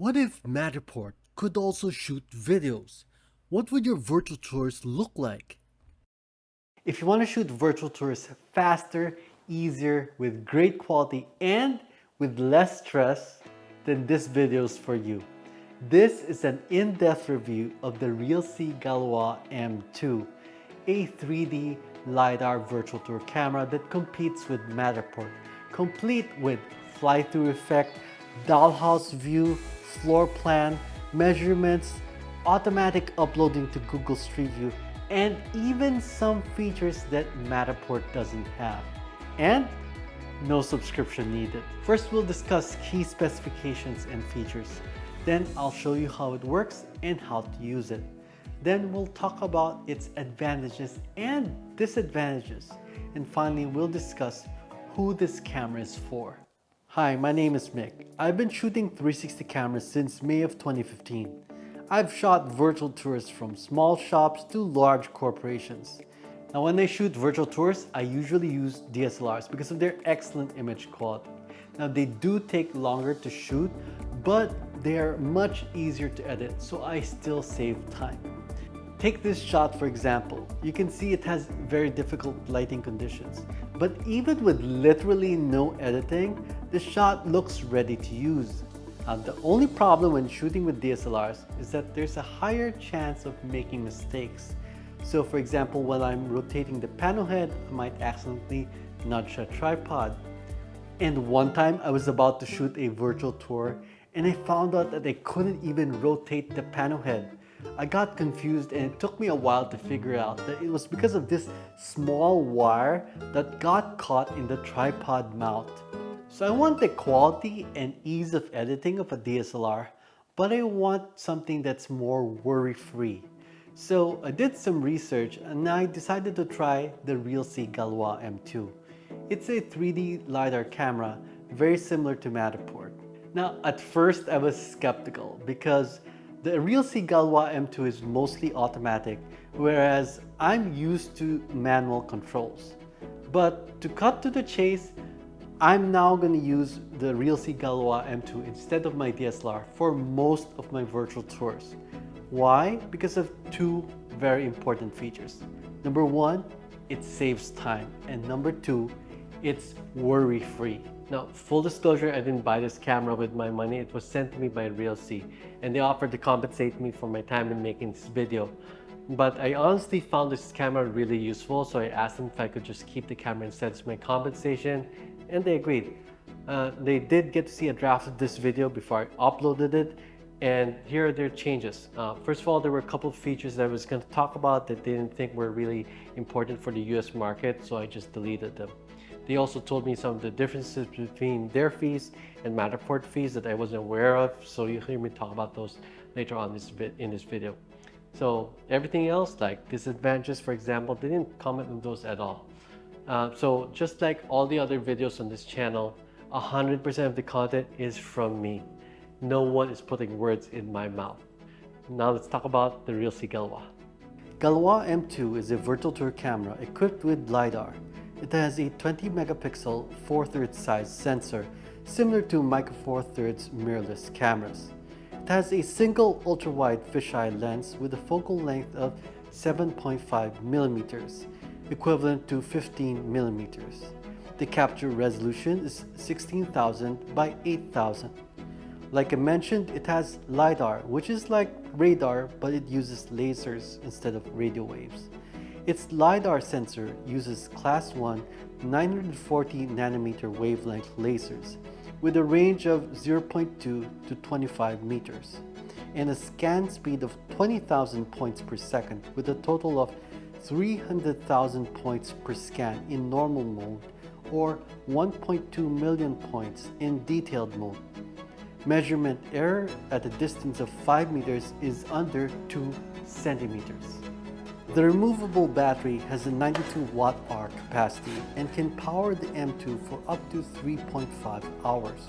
What if Matterport could also shoot videos? What would your virtual tours look like? If you want to shoot virtual tours faster, easier, with great quality, and with less stress, then this video is for you. This is an in-depth review of the Realsee Galois M2, a 3D LiDAR virtual tour camera that competes with Matterport, complete with fly-through effect, dollhouse view, floor plan, measurements, automatic uploading to Google Street View, and even some features that Matterport doesn't have. And no subscription needed. First, we'll discuss key specifications and features. Then I'll show you how it works and how to use it. Then we'll talk about its advantages and disadvantages. And finally, we'll discuss who this camera is for. Hi, my name is Mick. I've been shooting 360 cameras since May of 2015. I've shot virtual tours from small shops to large corporations. Now, when I shoot virtual tours, I usually use DSLRs because of their excellent image quality. Now, they do take longer to shoot, but they are much easier to edit, so I still save time. Take this shot for example. You can see it has very difficult lighting conditions, but even with literally no editing, the shot looks ready to use. The only problem when shooting with DSLRs is that there's a higher chance of making mistakes. So for example, while I'm rotating the panel head, I might accidentally nudge a tripod. And one time I was about to shoot a virtual tour and I found out that I couldn't even rotate the panel head. I got confused and it took me a while to figure out that it was because of this small wire that got caught in the tripod mount. So I want the quality and ease of editing of a DSLR, but I want something that's more worry-free. So I did some research and I decided to try the Realsee Galois M2. It's a 3D LiDAR camera, very similar to Matterport. Now, at first I was skeptical because the Realsee Galois M2 is mostly automatic, whereas I'm used to manual controls. But to cut to the chase, I'm now going to use the Realsee Galois M2 instead of my DSLR for most of my virtual tours. Why? Because of two very important features. Number one, it saves time, and number two, it's worry-free. Now, full disclosure, I didn't buy this camera with my money. It was sent to me by Realsee, and they offered to compensate me for my time in making this video. But I honestly found this camera really useful, so I asked them if I could just keep the camera instead as my compensation, and they agreed. They did get to see a draft of this video before I uploaded it, and here are their changes. First of all, there were a couple of features that I was going to talk about that they didn't think were really important for the US market, so I just deleted them. They also told me some of the differences between their fees and Matterport fees that I wasn't aware of, so you'll hear me talk about those later on in this video. So everything else, like disadvantages, for example, they didn't comment on those at all. So just like all the other videos on this channel, 100% of the content is from me. No one is putting words in my mouth. Now let's talk about the Realsee Galois. Galois M2 is a virtual tour camera equipped with LiDAR. It has a 20 megapixel 4/3 size sensor, similar to Micro Four Thirds mirrorless cameras. It has a single ultra-wide fisheye lens with a focal length of 7.5 millimeters, equivalent to 15 millimeters. The capture resolution is 16,000 by 8,000. Like I mentioned, it has LiDAR, which is like radar, but it uses lasers instead of radio waves. Its LiDAR sensor uses Class 1 940 nanometer wavelength lasers with a range of 0.2 to 25 meters and a scan speed of 20,000 points per second with a total of 300,000 points per scan in normal mode or 1.2 million points in detailed mode. Measurement error at a distance of 5 meters is under 2 centimeters. The removable battery has a 92 watt-hour capacity and can power the M2 for up to 3.5 hours.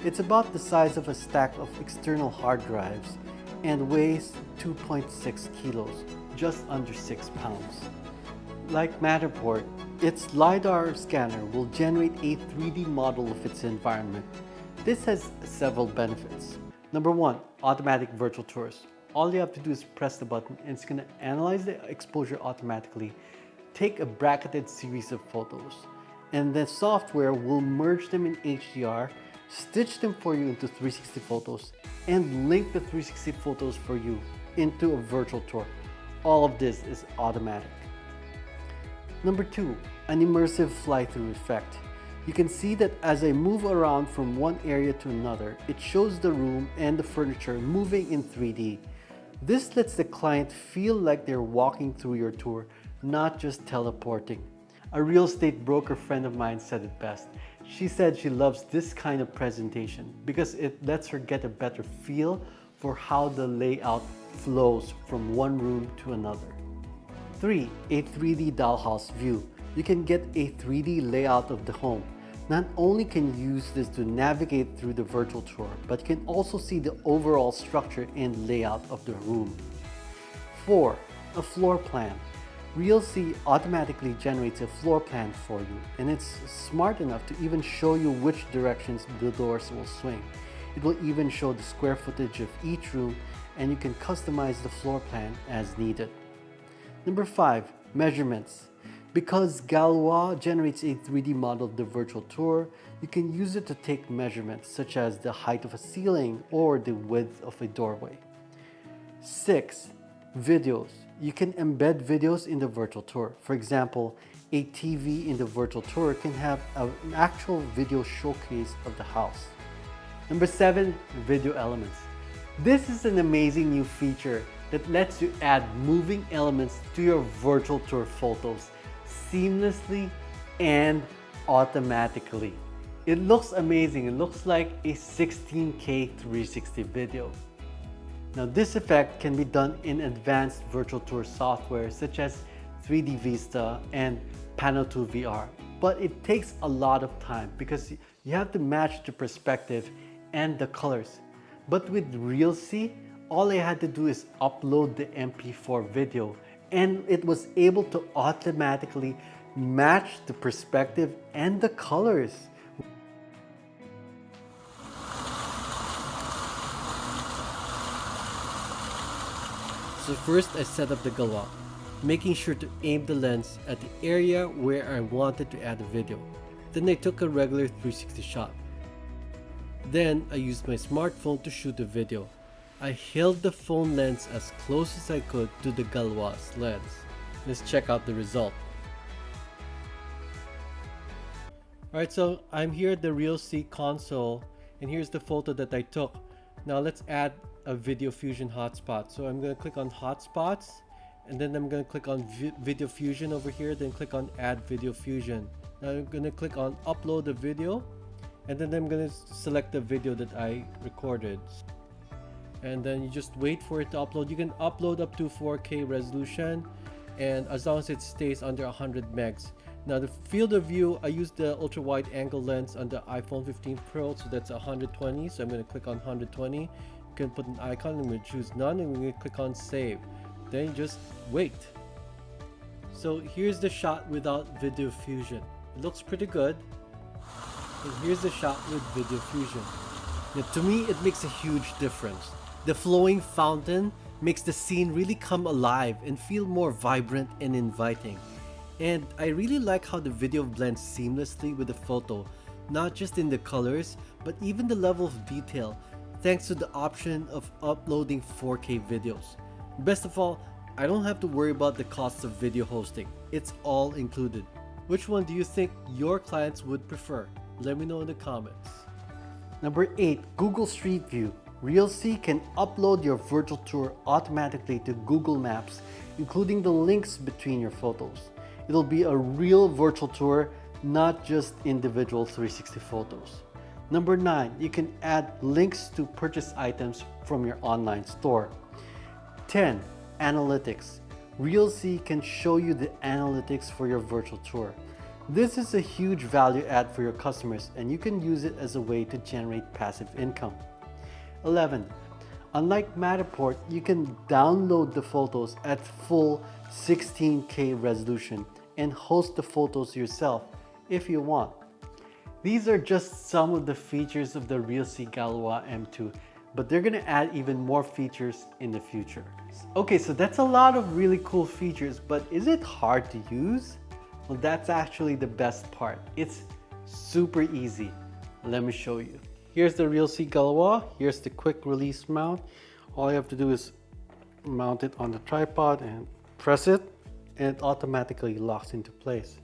It's about the size of a stack of external hard drives and weighs 2.6 kilos, just under 6 pounds. Like Matterport, its LiDAR scanner will generate a 3D model of its environment. This has several benefits. Number one, automatic virtual tours. All you have to do is press the button and it's gonna analyze the exposure automatically, take a bracketed series of photos, and the software will merge them in HDR, stitch them for you into 360 photos, and link the 360 photos for you into a virtual tour. All of this is automatic. Number two, an immersive fly-through effect. You can see that as I move around from one area to another, it shows the room and the furniture moving in 3D. This lets the client feel like they're walking through your tour, not just teleporting. A real estate broker friend of mine said it best. She said she loves this kind of presentation because it lets her get a better feel for how the layout flows from one room to another. 3. A 3D dollhouse view. You can get a 3D layout of the home. Not only can you use this to navigate through the virtual tour, but you can also see the overall structure and layout of the room. 4. A floor plan. Realsee automatically generates a floor plan for you, and it's smart enough to even show you which directions the doors will swing. It will even show the square footage of each room, and you can customize the floor plan as needed. Number 5, measurements. Because Galois generates a 3D model of the virtual tour, you can use it to take measurements such as the height of a ceiling or the width of a doorway. 6, videos. You can embed videos in the virtual tour. For example, a TV in the virtual tour can have an actual video showcase of the house. Number 7, video elements. This is an amazing new feature that lets you add moving elements to your virtual tour photos seamlessly and automatically. It looks amazing. It looks like a 16K 360 video. Now this effect can be done in advanced virtual tour software such as 3D Vista and Pano 2 VR, but it takes a lot of time because you have to match the perspective and the colors. But with Realsee, all I had to do is upload the MP4 video and it was able to automatically match the perspective and the colors. So first I set up the Galois, making sure to aim the lens at the area where I wanted to add a video. Then I took a regular 360 shot. Then I used my smartphone to shoot the video. I held the phone lens as close as I could to the Galois lens. Let's check out the result. Alright, so I'm here at the Realsee console and here's the photo that I took. Now let's add a video fusion hotspot. So I'm going to click on hotspots and then I'm going to click on video fusion over here, then click on add video fusion. Now I'm going to click on upload the video and then I'm going to select the video that I recorded. And then you just wait for it to upload. You can upload up to 4K resolution and as long as it stays under 100 megs. Now the field of view, I used the ultra wide angle lens on the iPhone 15 Pro, so that's 120. So I'm going to click on 120. You can put an icon, I'm going to choose none and we're going to click on save. Then you just wait. So here's the shot without video fusion. It looks pretty good. And here's the shot with video fusion. Now to me it makes a huge difference. The flowing fountain makes the scene really come alive and feel more vibrant and inviting. And I really like how the video blends seamlessly with the photo, not just in the colors, but even the level of detail, thanks to the option of uploading 4K videos. Best of all, I don't have to worry about the cost of video hosting. It's all included. Which one do you think your clients would prefer? Let me know in the comments. Number 8, Google Street View. Realsee can upload your virtual tour automatically to Google Maps, including the links between your photos. It'll be a real virtual tour, not just individual 360 photos. Number 9, you can add links to purchase items from your online store. 10, Analytics. Realsee can show you the analytics for your virtual tour. This is a huge value add for your customers and you can use it as a way to generate passive income. 11. Unlike Matterport, you can download the photos at full 16K resolution and host the photos yourself if you want. These are just some of the features of the Realsee Galois M2. but they're gonna add even more features in the future. Okay, so that's a lot of really cool features, but is it hard to use? Well, that's actually the best part. It's super easy. Let me show you. Here's the Realsee Galois. Here's the quick release mount. All you have to do is mount it on the tripod and press it, and it automatically locks into place.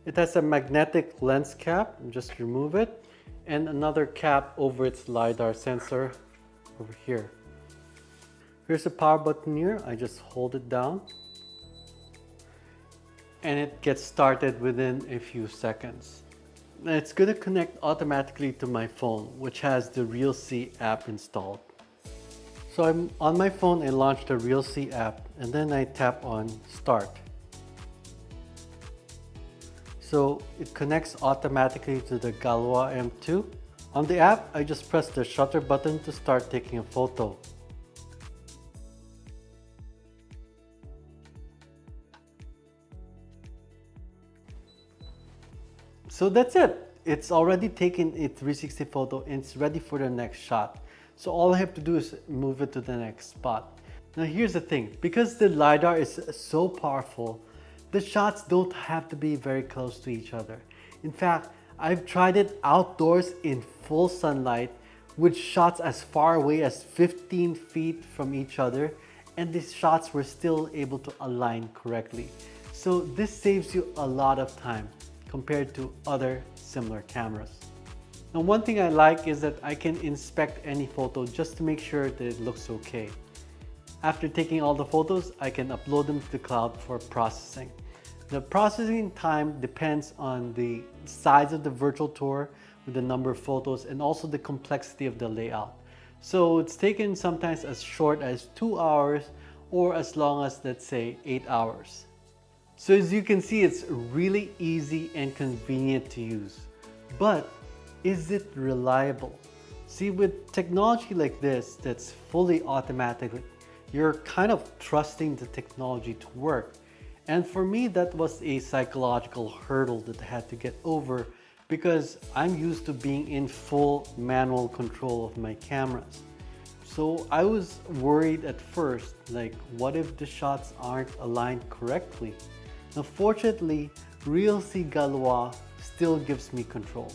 It has a magnetic lens cap, just remove it, and another cap over its LiDAR sensor over here. Here's the power button here. I just hold it down and it gets started within a few seconds. And it's going to connect automatically to my phone, which has the Realsee app installed. So I'm on my phone, I launch the Realsee app and then I tap on start. So it connects automatically to the Galois M2. On the app, I just press the shutter button to start taking a photo. So that's it. It's already taken a 360 photo and it's ready for the next shot. So all I have to do is move it to the next spot. Now here's the thing, because the LiDAR is so powerful, the shots don't have to be very close to each other. In fact, I've tried it outdoors in full sunlight with shots as far away as 15 feet from each other, and these shots were still able to align correctly. So this saves you a lot of time compared to other similar cameras. Now one thing I like is that I can inspect any photo just to make sure that it looks okay. After taking all the photos, I can upload them to the cloud for processing. The processing time depends on the size of the virtual tour with the number of photos and also the complexity of the layout. So it's taken sometimes as short as 2 hours or as long as, let's say, 8 hours. So as you can see, it's really easy and convenient to use. But is it reliable? See, with technology like this that's fully automatic, you're kind of trusting the technology to work. And for me, that was a psychological hurdle that I had to get over because I'm used to being in full manual control of my cameras. So I was worried at first, like, what if the shots aren't aligned correctly? Now, fortunately, Realsee Galois still gives me control.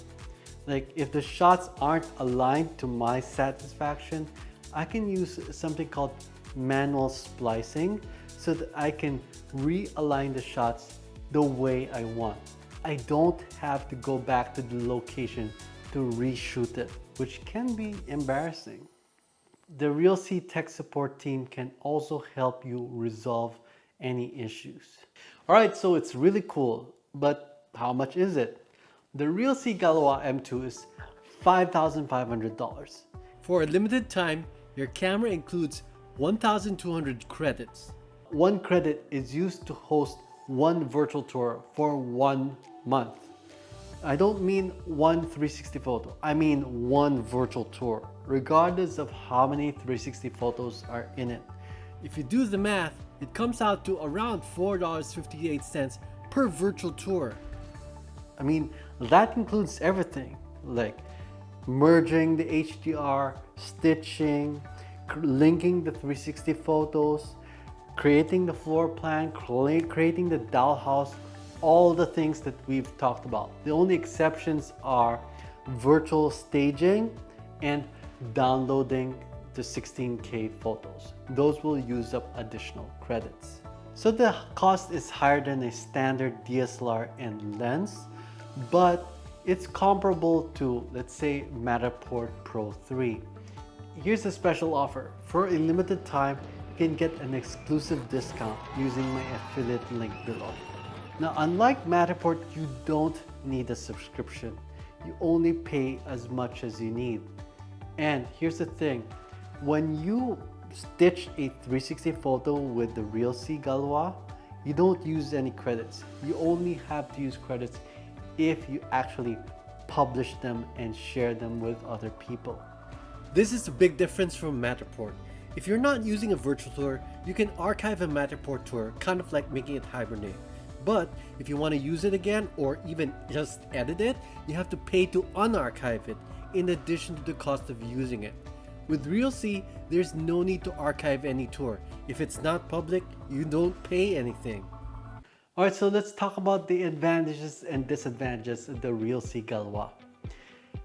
Like, if the shots aren't aligned to my satisfaction, I can use something called manual splicing so that I can realign the shots the way I want. I don't have to go back to the location to reshoot it, which can be embarrassing. The Realsee tech support team can also help you resolve any issues. All right, so it's really cool, but how much is it? The Realsee Galois M2 is $5,500. For a limited time, your camera includes 1,200 credits. One credit is used to host one virtual tour for 1 month. I don't mean one 360 photo, I mean one virtual tour, regardless of how many 360 photos are in it. If you do the math, it comes out to around $4.58 per virtual tour. I mean, that includes everything, like merging the HDR, stitching, linking the 360 photos, creating the floor plan, creating the dollhouse, all the things that we've talked about. The only exceptions are virtual staging and downloading the 16K photos. Those will use up additional credits. So the cost is higher than a standard DSLR and lens, but it's comparable to, let's say, Matterport Pro 3. Here's a special offer. For a limited time, you can get an exclusive discount using my affiliate link below. Now, unlike Matterport, you don't need a subscription. You only pay as much as you need. And here's the thing, when you stitch a 360 photo with the Realsee Galois, you don't use any credits. You only have to use credits if you actually publish them and share them with other people. This is a big difference from Matterport. If you're not using a virtual tour, you can archive a Matterport tour, kind of like making it hibernate. But if you want to use it again or even just edit it, you have to pay to unarchive it in addition to the cost of using it. With Realsee, there's no need to archive any tour. If it's not public, you don't pay anything. Alright, so let's talk about the advantages and disadvantages of the Realsee Galois.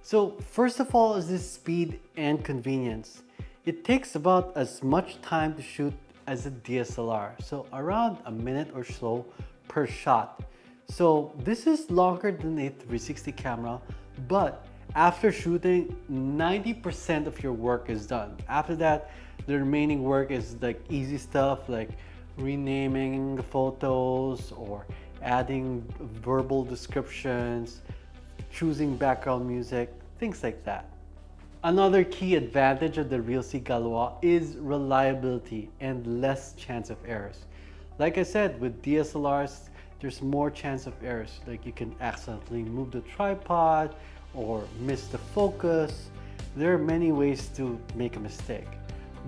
So first of all is this speed and convenience. It takes about as much time to shoot as a DSLR, so around a minute or so per shot. So this is longer than a 360 camera, but after shooting, 90% of your work is done. After that, the remaining work is like easy stuff like renaming the photos or adding verbal descriptions, choosing background music, things like that. Another key advantage of the Realsee Galois is reliability and less chance of errors. Like I said, with DSLRs, there's more chance of errors. Like you can accidentally move the tripod or miss the focus. There are many ways to make a mistake.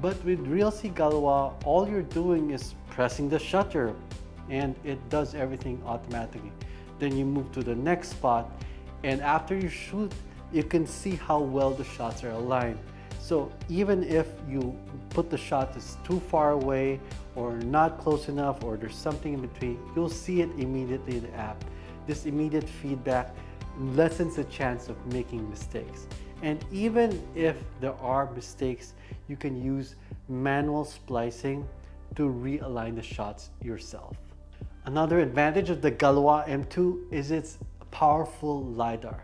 But with Realsee Galois, all you're doing is pressing the shutter and it does everything automatically. Then you move to the next spot, and after you shoot, you can see how well the shots are aligned. So even if you put the shot is too far away or not close enough or there's something in between, you'll see it immediately in the app. This immediate feedback lessens the chance of making mistakes. And even if there are mistakes, you can use manual splicing to realign the shots yourself. Another advantage of the Galois M2 is its powerful LiDAR.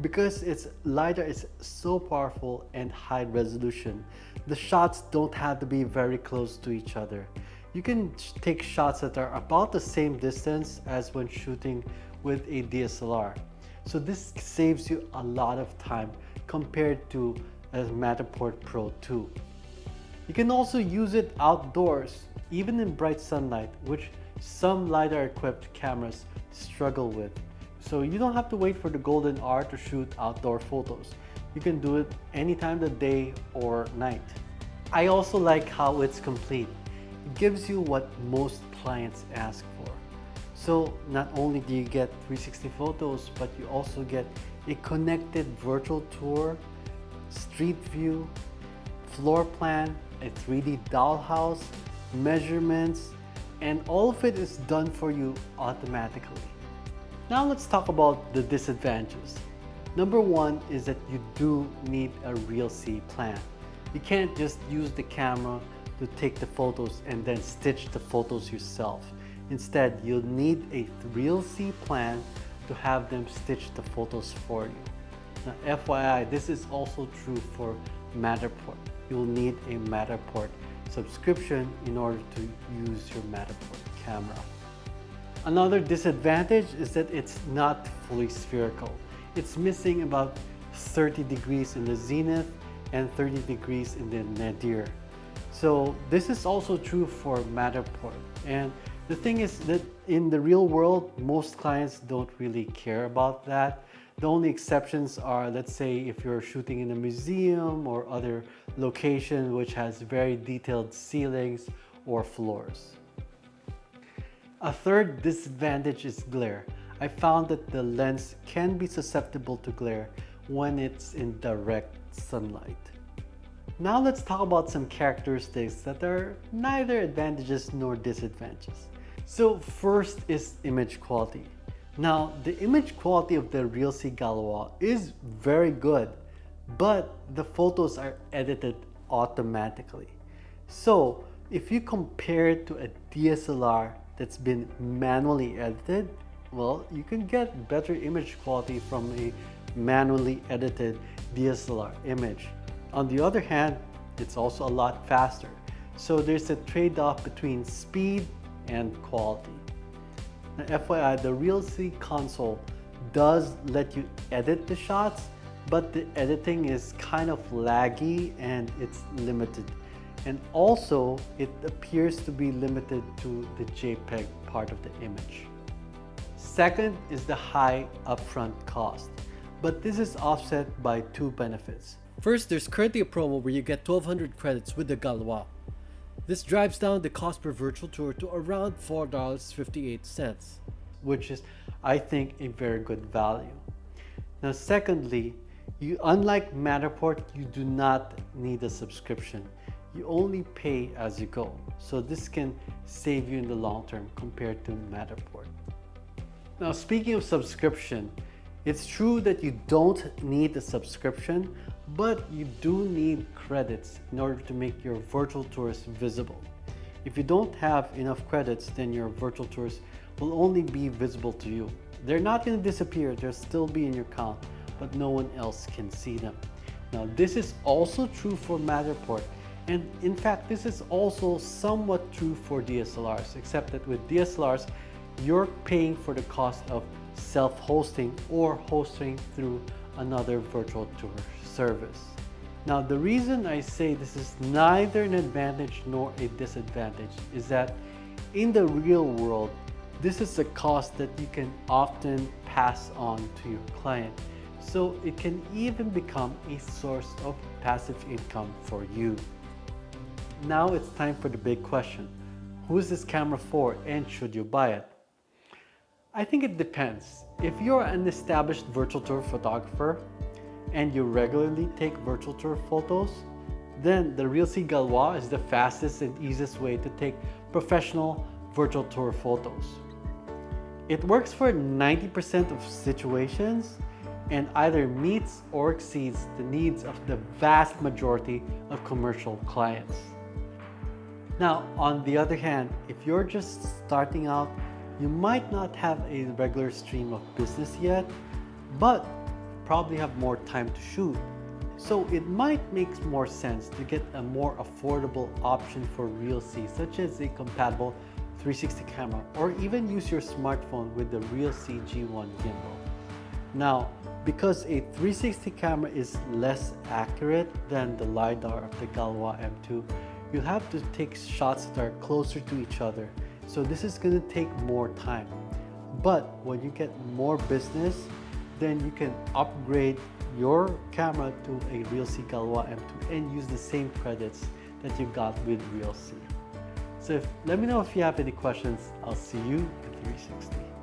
Because its LiDAR is so powerful and high resolution, the shots don't have to be very close to each other. You can take shots that are about the same distance as when shooting with a DSLR. So this saves you a lot of time compared to a Matterport Pro 2. You can also use it outdoors, even in bright sunlight, which some LiDAR equipped cameras struggle with. So you don't have to wait for the golden hour to shoot outdoor photos. You can do it any time of the day or night. I also like how it's complete. It gives you what most clients ask for. So not only do you get 360 photos, but you also get a connected virtual tour, street view, floor plan, a 3D dollhouse, measurements, and all of it is done for you automatically. Now let's talk about the disadvantages. Number one is that you do need a Realsee plan. You can't just use the camera to take the photos and then stitch the photos yourself. Instead, you'll need a Realsee plan to have them stitch the photos for you. Now, FYI, this is also true for Matterport. You'll need a Matterport subscription in order to use your Matterport camera. Another disadvantage is that it's not fully spherical. It's missing about 30 degrees in the zenith and 30 degrees in the nadir. So this is also true for Matterport. And the thing is that in the real world, most clients don't really care about that. The only exceptions are, let's say, if you're shooting in a museum or other location which has very detailed ceilings or floors. A third disadvantage is glare. I found that the lens can be susceptible to glare when it's in direct sunlight. Now let's talk about some characteristics that are neither advantages nor disadvantages. So first is image quality. Now the image quality of the Realsee Galois is very good, but the photos are edited automatically. So if you compare it to a DSLR that's been manually edited, well, you can get better image quality from a manually edited DSLR image. On the other hand, it's also a lot faster. So there's a trade-off between speed and quality. Now, FYI, the Realsee console does let you edit the shots, but the editing is kind of laggy and it's limited. And also, it appears to be limited to the JPEG part of the image. Second is the high upfront cost, but this is offset by two benefits. First, there's currently a promo where you get 1200 credits with the Galois. This drives down the cost per virtual tour to around $4.58. Which is, I think, a very good value. Now, secondly, Unlike Matterport, you do not need a subscription. You only pay as you go. So this can save you in the long term compared to Matterport. Now, speaking of subscription, it's true that you don't need a subscription, but you do need credits in order to make your virtual tours visible. If you don't have enough credits, then your virtual tours will only be visible to you. They're not going to disappear, they'll still be in your account, but no one else can see them. Now, this is also true for Matterport, and in fact, this is also somewhat true for DSLRs, except that with DSLRs, you're paying for the cost of self-hosting or hosting through another virtual tour service. Now, the reason I say this is neither an advantage nor a disadvantage is that in the real world, this is a cost that you can often pass on to your client. So it can even become a source of passive income for you. Now it's time for the big question. Who is this camera for and should you buy it? I think it depends. If you're an established virtual tour photographer and you regularly take virtual tour photos, then the Realsee Galois is the fastest and easiest way to take professional virtual tour photos. It works for 90% of situations and either meets or exceeds the needs of the vast majority of commercial clients. Now, on the other hand, if you're just starting out, you might not have a regular stream of business yet, but probably have more time to shoot. So it might make more sense to get a more affordable option for Realsee, such as a compatible 360 camera, or even use your smartphone with the Realsee G1 gimbal. Now, because a 360 camera is less accurate than the LiDAR of the Galois M2, you'll have to take shots that are closer to each other. So this is going to take more time. But when you get more business, then you can upgrade your camera to a Realsee Galois M2 and use the same credits that you got with Realsee. So let me know if you have any questions. I'll see you in 360.